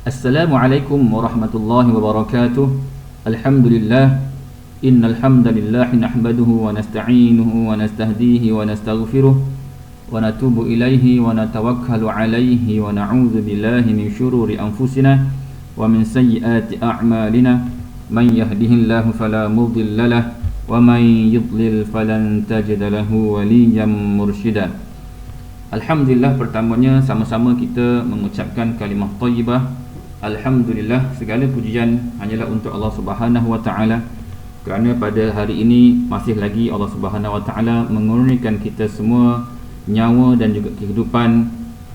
Assalamualaikum warahmatullahi wabarakatuh. Alhamdulillah. Innal hamdalillah nahmaduhu wa nasta'inuhu wa nastahdihi wa nastaghfiruh wa natubu ilaihi wa natawakkalu alaihi wa na'udzu billahi min syururi anfusina wa min sayyiati a'malina. Man yahdihillahu fala mudilla lahu wa man yudlil falan tajida lahu waliyyan mursyida. Alhamdulillah, pertamanya sama-sama kita mengucapkan kalimah thayyibah. Alhamdulillah, segala pujian hanyalah untuk Allah Subhanahu wa taala, kerana pada hari ini masih lagi Allah Subhanahu wa taala mengurniakan kita semua nyawa dan juga kehidupan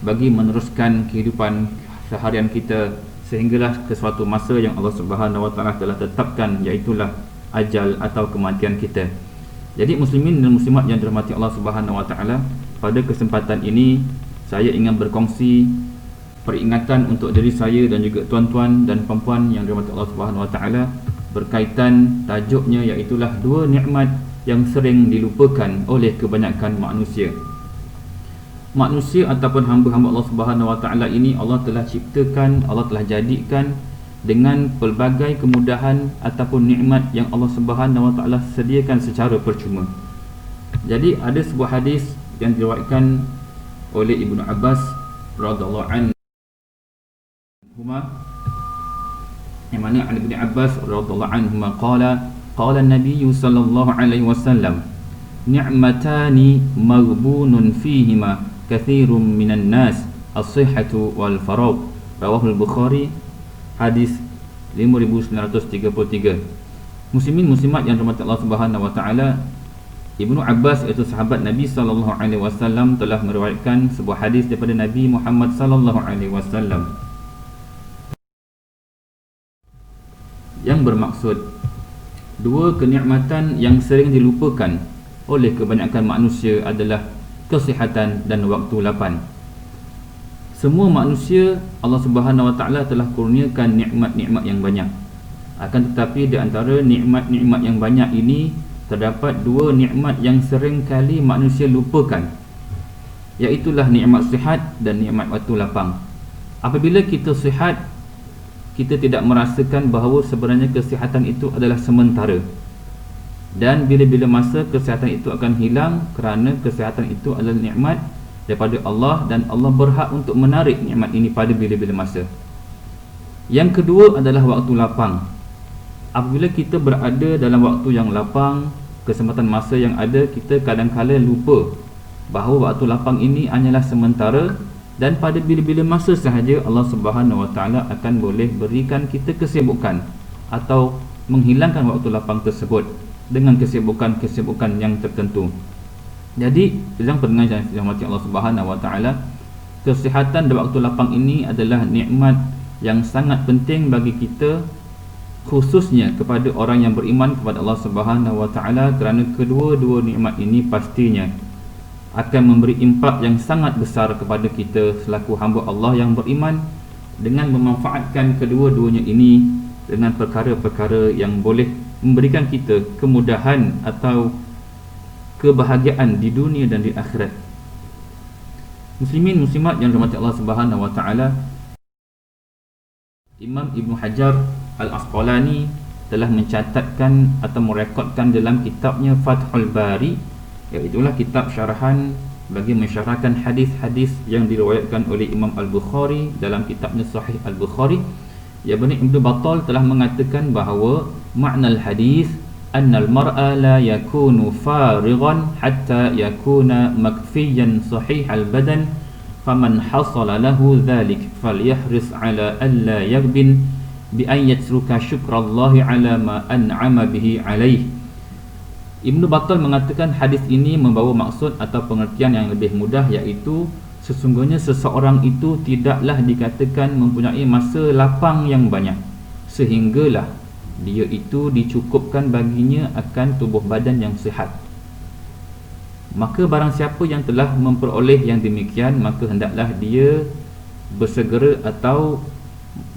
bagi meneruskan kehidupan seharian kita sehinggalah ke suatu masa yang Allah Subhanahu wa taala telah tetapkan, iaitulah ajal atau kematian kita. Jadi muslimin dan muslimat yang dirahmati Allah Subhanahu wa taala, pada kesempatan ini saya ingin berkongsi peringatan untuk diri saya dan juga tuan-tuan dan puan-puan yang dirahmati Allah Subhanahu wa taala berkaitan tajuknya, iaitulah dua nikmat yang sering dilupakan oleh kebanyakan manusia. Manusia ataupun hamba-hamba Allah Subhanahu wa taala ini Allah telah ciptakan, Allah telah jadikan dengan pelbagai kemudahan ataupun nikmat yang Allah Subhanahu wa taala sediakan secara percuma. Jadi ada sebuah hadis yang diriwayatkan oleh Ibnu Abbas radhiyallahu anhu, yang mana Ibnu Abbas radhiyallahu anhu qala an-nabiy sallallahu alaihi wasallam ni'matani maghbunun fihima katsirun minan nas as-sihhatu wal faragh, rawahu al-Bukhari, hadis 5933. Muslimin muslimat yang dirahmati Allah Subhanahu wa taala, Ibnu Abbas iaitu sahabat Nabi sallallahu alaihi wasallam telah meriwayatkan sebuah hadis daripada Nabi Muhammad sallallahu alaihi wasallam yang bermaksud dua kenikmatan yang sering dilupakan oleh kebanyakan manusia adalah kesihatan dan waktu lapang. Semua manusia Allah Subhanahu wa taala telah kurniakan nikmat-nikmat yang banyak. Akan tetapi di antara nikmat-nikmat yang banyak ini terdapat dua nikmat yang sering kali manusia lupakan, iaitulah nikmat sihat dan nikmat waktu lapang. Apabila kita sihat, kita tidak merasakan bahawa sebenarnya kesihatan itu adalah sementara, dan bila-bila masa kesihatan itu akan hilang, kerana kesihatan itu adalah nikmat daripada Allah dan Allah berhak untuk menarik nikmat ini pada bila-bila masa. Yang kedua adalah waktu lapang. Apabila kita berada dalam waktu yang lapang, kesempatan masa yang ada, kita kadang-kadang lupa bahawa waktu lapang ini hanyalah sementara, dan pada bila-bila masa sahaja Allah Subhanahu wa taala akan boleh berikan kita kesibukan atau menghilangkan waktu lapang tersebut dengan kesibukan-kesibukan yang tertentu. Jadi dalam pendengar yang dirahmati Allah Subhanahu wa taala, kesihatan dan waktu lapang ini adalah nikmat yang sangat penting bagi kita, khususnya kepada orang yang beriman kepada Allah Subhanahu wa taala, kerana kedua-dua nikmat ini pastinya akan memberi impak yang sangat besar kepada kita selaku hamba Allah yang beriman, dengan memanfaatkan kedua-duanya ini dengan perkara-perkara yang boleh memberikan kita kemudahan atau kebahagiaan di dunia dan di akhirat. Muslimin muslimat yang dirahmati Allah Subhanahu wa taala, Imam Ibnu Hajar Al-Asqalani telah mencatatkan atau merekodkan dalam kitabnya Fathul Bari, iaitulah kitab syarahan bagi mensyarahkan hadis-hadis yang diriwayatkan oleh Imam Al-Bukhari dalam kitabnya Sahih Al-Bukhari. Ya, Ibn Battal telah mengatakan bahawa makna al-hadis anna al-mar'a la yakunu farighan hatta yakuna makfiyan sahih al-badan, faman hasala lahu dhalik falyahris ala alla yaghbin bi an yatruka syukrallahi ala ma an'ama bihi alaihi. Ibnu Battal mengatakan hadis ini membawa maksud atau pengertian yang lebih mudah, iaitu sesungguhnya seseorang itu tidaklah dikatakan mempunyai masa lapang yang banyak sehinggalah dia itu dicukupkan baginya akan tubuh badan yang sihat. Maka barang siapa yang telah memperoleh yang demikian, maka hendaklah dia bersegera atau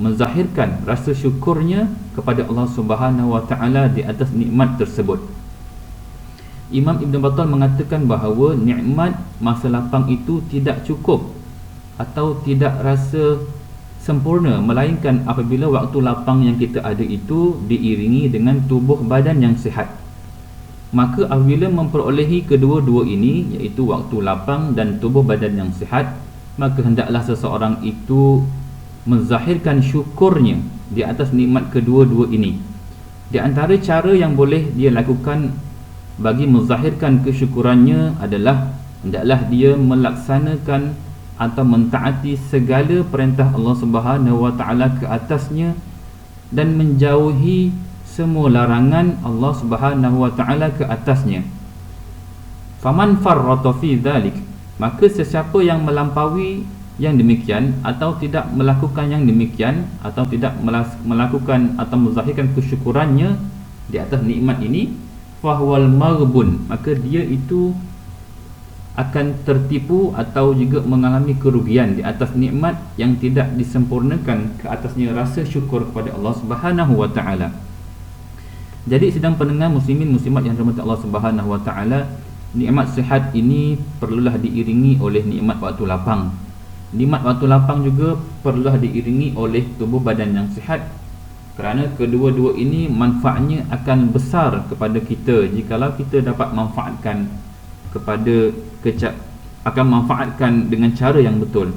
menzahirkan rasa syukurnya kepada Allah Subhanahu wa taala di atas nikmat tersebut. Imam Ibn Battal mengatakan bahawa nikmat masa lapang itu tidak cukup atau tidak rasa sempurna, melainkan apabila waktu lapang yang kita ada itu diiringi dengan tubuh badan yang sihat. Maka apabila memperolehi kedua-dua ini, iaitu waktu lapang dan tubuh badan yang sihat, maka hendaklah seseorang itu menzahirkan syukurnya di atas nikmat kedua-dua ini. Di antara cara yang boleh dia lakukan bagi menzahirkan kesyukurannya adalah hendaklah dia melaksanakan atau mentaati segala perintah Allah Subhanahu wa taala ke atasnya dan menjauhi semua larangan Allah Subhanahu wa taala ke atasnya. Faman farrata fi dzalik, maka sesiapa yang melampaui yang demikian atau tidak melakukan yang demikian atau tidak melakukan atau menzahirkan kesyukurannya di atas nikmat ini, fahuwal maghbun, maka dia itu akan tertipu atau juga mengalami kerugian di atas nikmat yang tidak disempurnakan ke atasnya rasa syukur kepada Allah Subhanahu wa taala. Jadi sedang pendengar muslimin muslimat yang dirahmati Allah Subhanahu wa taala, nikmat sihat ini perlulah diiringi oleh nikmat waktu lapang. Nikmat waktu lapang juga perlulah diiringi oleh tubuh badan yang sihat, kerana kedua-dua ini manfaatnya akan besar kepada kita jikalau kita dapat manfaatkan akan manfaatkan dengan cara yang betul.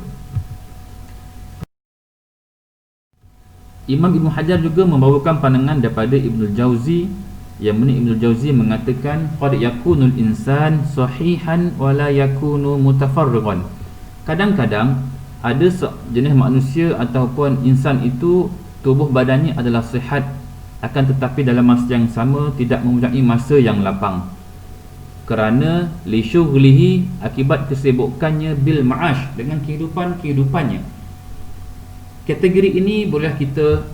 Imam Ibn Hajar juga membawakan pandangan daripada Ibnul Jauzi, yang mana Ibnul Jauzi mengatakan qad yakunul insan sahihan wa la yakunu mutafarrigan. Kadang-kadang ada jenis manusia ataupun insan itu tubuh badannya adalah sihat, akan tetapi dalam masa yang sama tidak mempunyai masa yang lapang, kerana lisyughlihi, akibat kesibukannya, bil ma'ash, dengan kehidupannya. Kategori ini boleh kita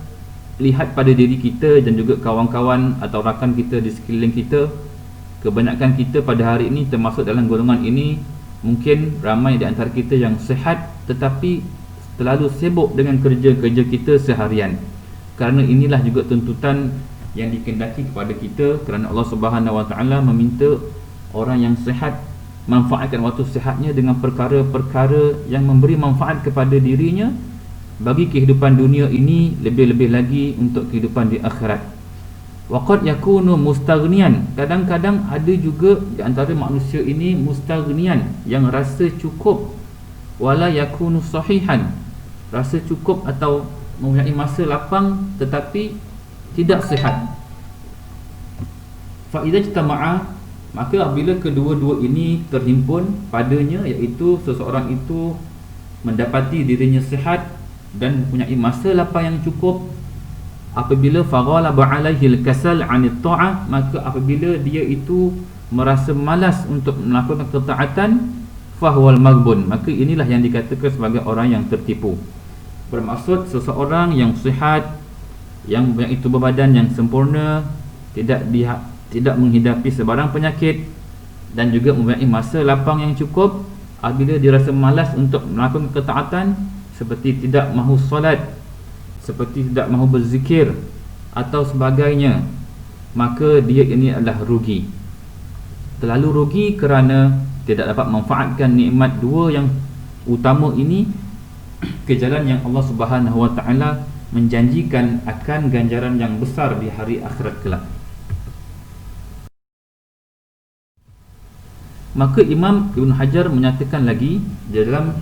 lihat pada diri kita dan juga kawan-kawan atau rakan kita di sekeliling kita. Kebanyakan kita pada hari ini termasuk dalam golongan ini. Mungkin ramai di antara kita yang sihat tetapi terlalu sibuk dengan kerja-kerja kita seharian. Kerana inilah juga tuntutan yang dikehendaki kepada kita, kerana Allah Subhanahu wa taala meminta orang yang sihat manfaatkan waktu sihatnya dengan perkara-perkara yang memberi manfaat kepada dirinya bagi kehidupan dunia ini, lebih-lebih lagi untuk kehidupan di akhirat. Waqad yakunu mustaghniyan, kadang-kadang ada juga di antara manusia ini mustaghniyan, yang rasa cukup, wala yakunu sahihan, rasa cukup atau mempunyai masa lapang tetapi tidak sihat. Fa idza ijtama'a, maka apabila kedua-dua ini terhimpun padanya, iaitu seseorang itu mendapati dirinya sihat dan mempunyai masa lapang yang cukup, apabila faghalaba alaihi al-kasal 'anit ta'ah, maka apabila dia itu merasa malas untuk melakukan ketaatan, fahuwal maghbun, maka inilah yang dikatakan sebagai orang yang tertipu. Bermaksud seseorang yang sihat, yang mempunyai tubuh badan yang sempurna, tidak menghidapi sebarang penyakit dan juga mempunyai masa lapang yang cukup, apabila dia rasa malas untuk melakukan ketaatan, seperti tidak mahu solat, seperti tidak mahu berzikir atau sebagainya, maka dia ini adalah rugi. Terlalu rugi kerana tidak dapat memanfaatkan nikmat dua yang utama ini ke jalan yang Allah Subhanahu wa taala menjanjikan akan ganjaran yang besar di hari akhirat kelak. Maka Imam Ibn Hajar menyatakan lagi di dalam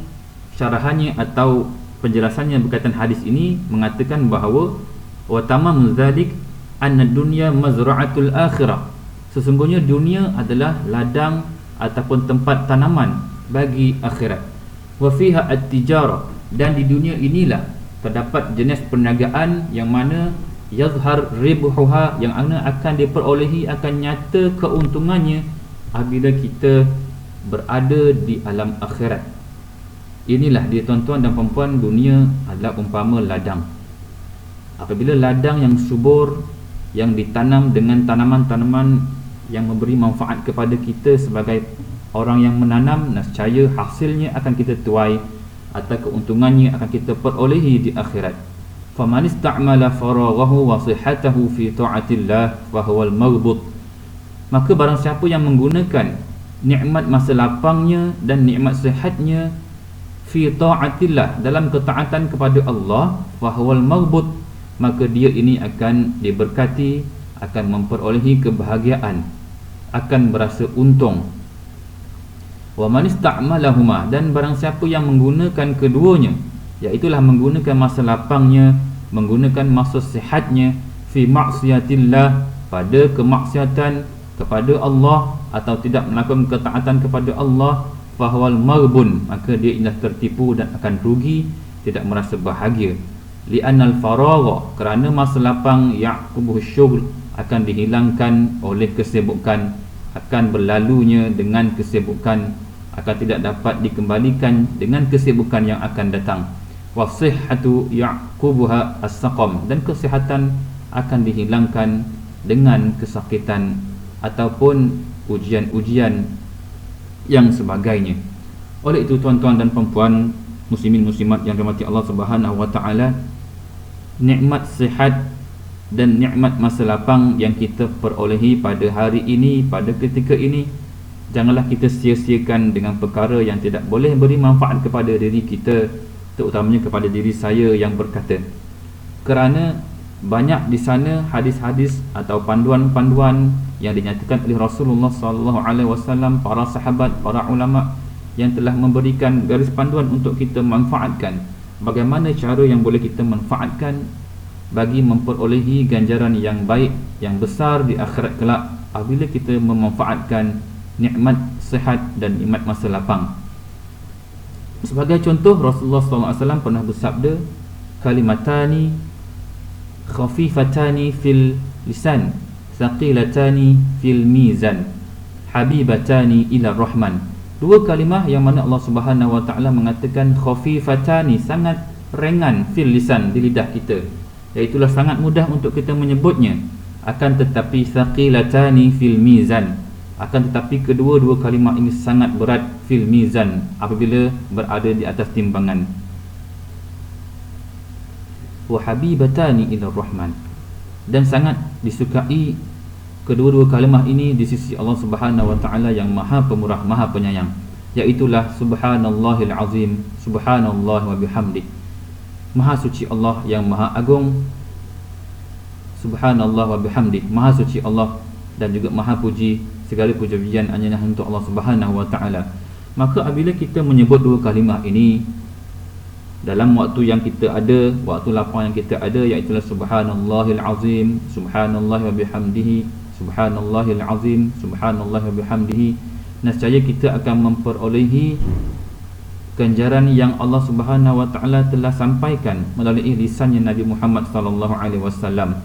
syarahannya atau penjelasannya berkaitan hadis ini, mengatakan bahawa wa tamamu dzalik anna dunya mazra'atul akhirah, sesungguhnya dunia adalah ladang ataupun tempat tanaman bagi akhirat. Wa fiha at-tijarah, dan di dunia inilah terdapat jenis perniagaan yang mana yazhar ribhuha, yang mana akan diperolehi, akan nyata keuntungannya apabila kita berada di alam akhirat. Inilah dia tuan-tuan dan puan-puan, dunia adalah umpama ladang. Apabila ladang yang subur, yang ditanam dengan tanaman-tanaman yang memberi manfaat kepada kita sebagai orang yang menanam, nescaya hasilnya akan kita tuai atau keuntungannya akan kita perolehi di akhirat. Faman ista'mala faraghahu wa sihhatahu fi ta'atillah fa huwal maghbut, maka barang siapa yang menggunakan nikmat masa lapangnya dan nikmat sihatnya fi ta'atillah, dalam ketaatan kepada Allah, fahuwal maghbut, maka dia ini akan diberkati, akan memperolehi kebahagiaan, akan berasa untung. Wa man ista'malahuma, dan barang siapa yang menggunakan keduanya, iaitulah menggunakan masa lapangnya, menggunakan masa sihatnya, fi maksiatillah, pada kemaksiatan kepada Allah, atau tidak melakukan ketaatan kepada Allah, fahuwal maghbun, maka dia ialah tertipu dan akan rugi, tidak merasa bahagia. Li'annal faragha, kerana masa lapang, ya'qubuhu syughl, akan dihilangkan oleh kesibukan, akan berlalunya dengan kesibukan, akan tidak dapat dikembalikan dengan kesibukan yang akan datang. Wasihhatu ya'qubuha as-saqam, dan kesihatan akan dihilangkan dengan kesakitan ataupun ujian-ujian yang sebagainya. Oleh itu tuan-tuan dan puan-puan, muslimin muslimat yang dirahmati Allah Subhanahu wa taala, nikmat sihat dan nikmat masa lapang yang kita perolehi pada hari ini, pada ketika ini, janganlah kita sia-siakan dengan perkara yang tidak boleh beri manfaat kepada diri kita, terutamanya kepada diri saya yang berkata. Kerana banyak di sana hadis-hadis atau panduan-panduan yang dinyatakan oleh Rasulullah SAW, para sahabat, para ulama yang telah memberikan garis panduan untuk kita manfaatkan bagaimana cara yang boleh kita manfaatkan bagi memperolehi ganjaran yang baik, yang besar di akhirat kelak apabila kita memanfaatkan nikmat sihat dan nikmat masa lapang. Sebagai contoh, Rasulullah SAW pernah bersabda, kalimatani khafifatani fil lisan, thaqilatani fil mizan, habibatani ila rahman. Dua kalimah yang mana Allah Subhanahu wa taala mengatakan khafifatani, sangat ringan, fil lisan, di lidah kita, iaitulah sangat mudah untuk kita menyebutnya. Akan tetapi thaqilatani fil mizan, akan tetapi kedua-dua kalimah ini sangat berat, fil mizan, apabila berada di atas timbangan. Wa habibatani ila rahman, dan sangat disukai kedua-dua kalimah ini di sisi Allah Subhanahu wa taala yang Maha Pemurah, Maha Penyayang, iaitulah subhanallahil azim, subhanallah wa bihamdi, Maha suci Allah yang Maha Agung, subhanallah wa bihamdi, Maha suci Allah dan juga Maha puji, segala puji-pujian hanya untuk Allah Subhanahu wa taala. Maka apabila kita menyebut dua kalimah ini dalam waktu yang kita ada, waktu lapang yang kita ada, iaitulah subhanallahil azim, subhanallah wa bihamdihi, subhanallahil azim, subhanallah wa bihamdihi, nescaya kita akan memperolehi ganjaran yang Allah Subhanahu wa taala telah sampaikan melalui lisannya Nabi Muhammad sallallahu alaihi wasallam.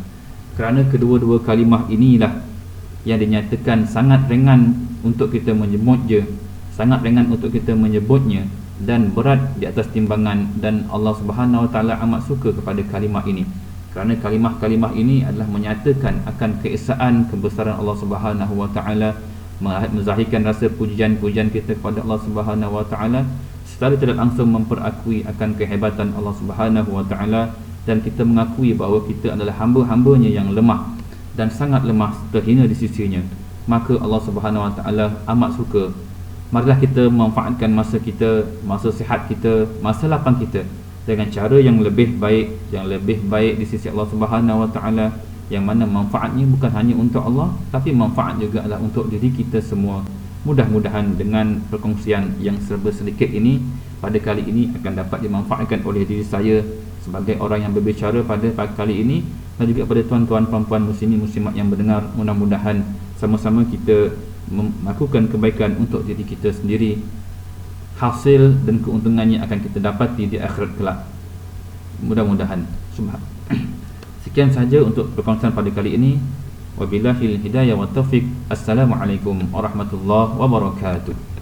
Kerana kedua-dua kalimah inilah yang dinyatakan sangat ringan untuk kita menyebutnya, sangat ringan untuk kita menyebutnya, dan berat di atas timbangan, dan Allah Subhanahu wa taala amat suka kepada kalimah ini. Kerana kalimah-kalimah ini adalah menyatakan akan keesaan, kebesaran Allah Subhanahu wa taala, menzahirkan rasa pujian-pujian kita kepada Allah Subhanahu wa taala, secara tidak langsung memperakui akan kehebatan Allah Subhanahu wa taala, dan kita mengakui bahawa kita adalah hamba-hambanya yang lemah dan sangat lemah, terhina di sisinya. Maka Allah Subhanahu wa taala amat suka. Marilah kita memanfaatkan masa kita, masa sihat kita, masa lapang kita dengan cara yang lebih baik, yang lebih baik di sisi Allah Subhanahu wa taala, yang mana manfaatnya bukan hanya untuk Allah, tapi manfaat juga adalah untuk diri kita semua. Mudah-mudahan dengan perkongsian yang serba sedikit ini pada kali ini akan dapat dimanfaatkan oleh diri saya sebagai orang yang berbicara pada kali ini, dan juga pada tuan-tuan puan-puan muslimin muslimat yang mendengar. Mudah-mudahan sama-sama kita melakukan kebaikan untuk diri kita sendiri, hasil dan keuntungannya akan kita dapati di akhirat kelak. Mudah-mudahan. Sekian sahaja untuk perkongsian pada kali ini. Wabillahil hidayah wa taufiq. Assalamualaikum warahmatullahi wabarakatuh.